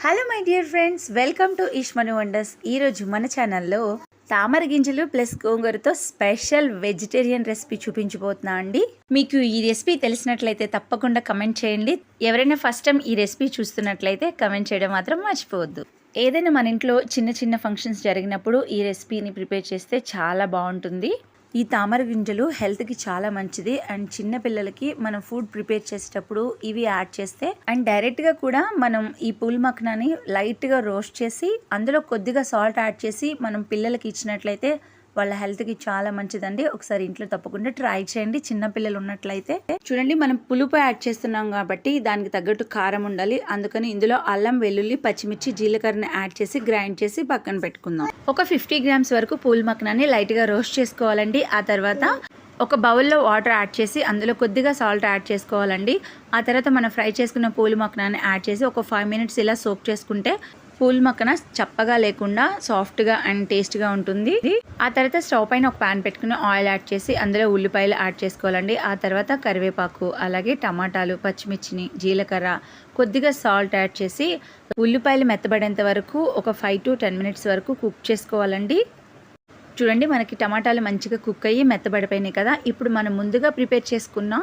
Hello my dear friends, welcome to ఈష్మను wonders. ఈరోజు మన ఛానల్లో తామర గింజలు ప్లస్ గోంగూరతో స్పెషల్ వెజిటేరియన్ రెసిపీ చూపించబోతున్నా అండి. మీకు ఈ రెసిపీ తెలిసినట్లయితే తప్పకుండా కమెంట్ చేయండి. ఎవరైనా ఫస్ట్ టైం ఈ రెసిపీ చూస్తున్నట్లయితే కమెంట్ చేయడం మాత్రం మర్చిపోవద్దు. ఏదైనా మన ఇంట్లో చిన్న చిన్న ఫంక్షన్స్ జరిగినప్పుడు ఈ రెసిపీని ప్రిపేర్ చేస్తే చాలా బాగుంటుంది. ఈ తామర గింజలు హెల్త్కి చాలా మంచిది అండ్ చిన్న పిల్లలకి మనం ఫుడ్ ప్రిపేర్ చేసేటప్పుడు ఇవి యాడ్ చేస్తే అండ్ డైరెక్ట్గా కూడా మనం ఈ పూల్ మఖనాని లైట్గా రోస్ట్ చేసి అందులో కొద్దిగా సాల్ట్ యాడ్ చేసి మనం పిల్లలకి ఇచ్చినట్లయితే వాళ్ళ హెల్త్కి చాలా మంచిదండి. ఒకసారి ఇంట్లో తప్పకుండా ట్రై చేయండి. చిన్నపిల్లలు ఉన్నట్లయితే చూడండి, మనం పులుపు యాడ్ చేస్తున్నాం కాబట్టి దానికి తగ్గట్టు కారం ఉండాలి. అందుకని ఇందులో అల్లం, వెల్లుల్లి, పచ్చిమిర్చి, జీలకర్రని యాడ్ చేసి గ్రైండ్ చేసి పక్కన పెట్టుకుందాం. ఒక 50 గ్రామ్స్ వరకు పూల్ మఖనాన్ని లైట్గా రోస్ట్ చేసుకోవాలండి. ఆ తర్వాత ఒక బౌల్లో వాటర్ యాడ్ చేసి అందులో కొద్దిగా సాల్ట్ యాడ్ చేసుకోవాలండి. ఆ తర్వాత మనం ఫ్రై చేసుకున్న పూల్ మఖనాన్ని యాడ్ చేసి ఒక 5 మినిట్స్ ఇలా సోక్ చేసుకుంటే పూల్ మక్కన చప్పగా లేకుండా సాఫ్ట్గా అండ్ టేస్ట్గా ఉంటుంది. ఆ తర్వాత స్టవ్ పైన ఒక ప్యాన్ పెట్టుకుని ఆయిల్ యాడ్ చేసి అందులో ఉల్లిపాయలు యాడ్ చేసుకోవాలండి. ఆ తర్వాత కరివేపాకు, అలాగే టమాటాలు, పచ్చిమిర్చిని, జీలకర్ర, కొద్దిగా సాల్ట్ యాడ్ చేసి ఉల్లిపాయలు మెత్తబడేంత వరకు ఒక 5 to 10 మినిట్స్ వరకు కుక్ చేసుకోవాలండి. చూడండి, మనకి టమాటాలు మంచిగా కుక్ అయ్యి మెత్తబడిపోయినాయి కదా. ఇప్పుడు మనం ముందుగా ప్రిపేర్ చేసుకున్న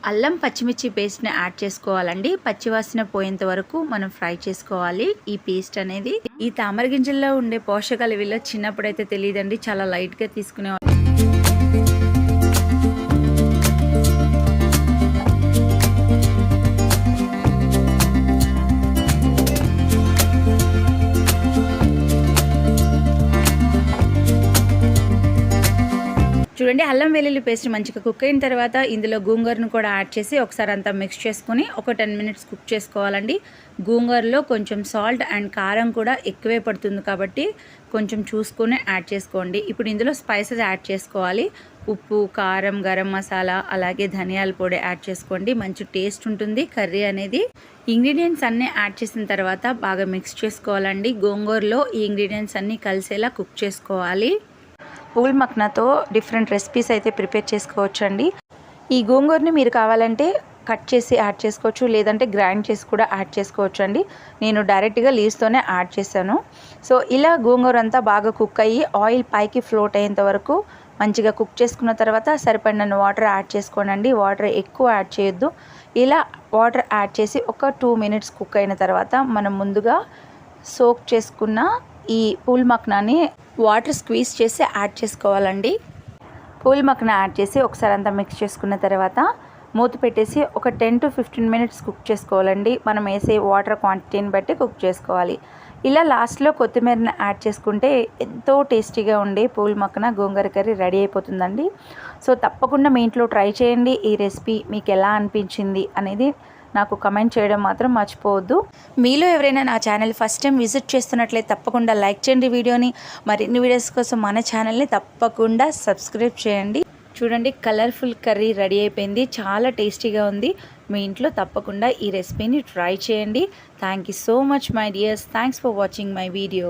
అల్లం పచ్చిమిర్చి పేస్ట్ని యాడ్ చేసుకోవాలండి. పచ్చివాసన పోయేంత వరకు మనం ఫ్రై చేసుకోవాలి ఈ పేస్ట్ అనేది. ఈ తామర గింజల్లో ఉండే పోషకాలు వీళ్ళు చిన్నప్పుడైతే తెలియదండి, చాలా లైట్గా తీసుకునేవాళ్ళు. చూడండి, అల్లం వెల్లుల్లి పేస్ట్ మంచిగా కుక్ అయిన తర్వాత ఇందులో గోంగూరను కూడా యాడ్ చేసి ఒకసారి అంతా మిక్స్ చేసుకుని ఒక 10 మినిట్స్ కుక్ చేసుకోవాలండి. గోంగూరలో కొంచెం సాల్ట్ అండ్ కారం కూడా ఎక్కువే పడుతుంది కాబట్టి కొంచెం చూసుకొని యాడ్ చేసుకోండి. ఇప్పుడు ఇందులో స్పైసెస్ యాడ్ చేసుకోవాలి. ఉప్పు, కారం, గరం మసాలా, అలాగే ధనియాల పొడి యాడ్ చేసుకోండి. మంచి టేస్ట్ ఉంటుంది కర్రీ అనేది. ఇంగ్రీడియంట్స్ అన్నీ యాడ్ చేసిన తర్వాత బాగా మిక్స్ చేసుకోవాలండి. గోంగూరలో ఈ ఇంగ్రీడియంట్స్ అన్నీ కలిసేలా కుక్ చేసుకోవాలి. పూల్ మఖనాతో డిఫరెంట్ రెసిపీస్ అయితే ప్రిపేర్ చేసుకోవచ్చు అండి. ఈ గోంగూరని మీరు కావాలంటే కట్ చేసి యాడ్ చేసుకోవచ్చు, లేదంటే గ్రైండ్ చేసి కూడా యాడ్ చేసుకోవచ్చు అండి. నేను డైరెక్ట్గా లీవ్స్తోనే యాడ్ చేశాను. సో ఇలా గోంగూర అంతా బాగా కుక్ అయ్యి ఆయిల్ పైకి ఫ్లోట్ అయ్యేంత వరకు మంచిగా కుక్ చేసుకున్న తర్వాత సరిపడిన వాటర్ యాడ్ చేసుకోండి. వాటర్ ఎక్కువ యాడ్ చేయొద్దు. ఇలా వాటర్ యాడ్ చేసి ఒక 2 మినిట్స్ కుక్ అయిన తర్వాత మనం ముందుగా సోక్ చేసుకున్న ఈ పూల్ మఖనాని వాటర్ స్క్వీజ్ చేసి యాడ్ చేసుకోవాలండి. పూల్ మఖనా యాడ్ చేసి ఒకసారి అంతా మిక్స్ చేసుకున్న తర్వాత మూత పెట్టేసి ఒక 10 to 15 మినిట్స్ కుక్ చేసుకోవాలండి. మనం వేసే వాటర్ క్వాంటిటీని బట్టి కుక్ చేసుకోవాలి. ఇలా లాస్ట్లో కొత్తిమీరని యాడ్ చేసుకుంటే ఎంతో టేస్టీగా ఉండే పూల్ మఖనా గోంగూర కర్రీ రెడీ అయిపోతుందండి. సో తప్పకుండా మీ ఇంట్లో ట్రై చేయండి. ఈ రెసిపీ మీకు ఎలా అనిపించింది అనేది నాకు కమెంట్ చేయడం మాత్రం మర్చిపోవద్దు. మీలో ఎవరైనా నా ఛానల్ ఫస్ట్ టైం విజిట్ చేస్తున్నట్లయితే తప్పకుండా లైక్ చేయండి వీడియోని. మరిన్ని వీడియోస్ కోసం మన ఛానల్ని తప్పకుండా సబ్స్క్రైబ్ చేయండి. చూడండి, కలర్ఫుల్ కర్రీ రెడీ అయిపోయింది. చాలా టేస్టీగా ఉంది. మీ ఇంట్లో తప్పకుండా ఈ రెసిపీని ట్రై చేయండి. Thank you so much my dears. Thanks for watching my video.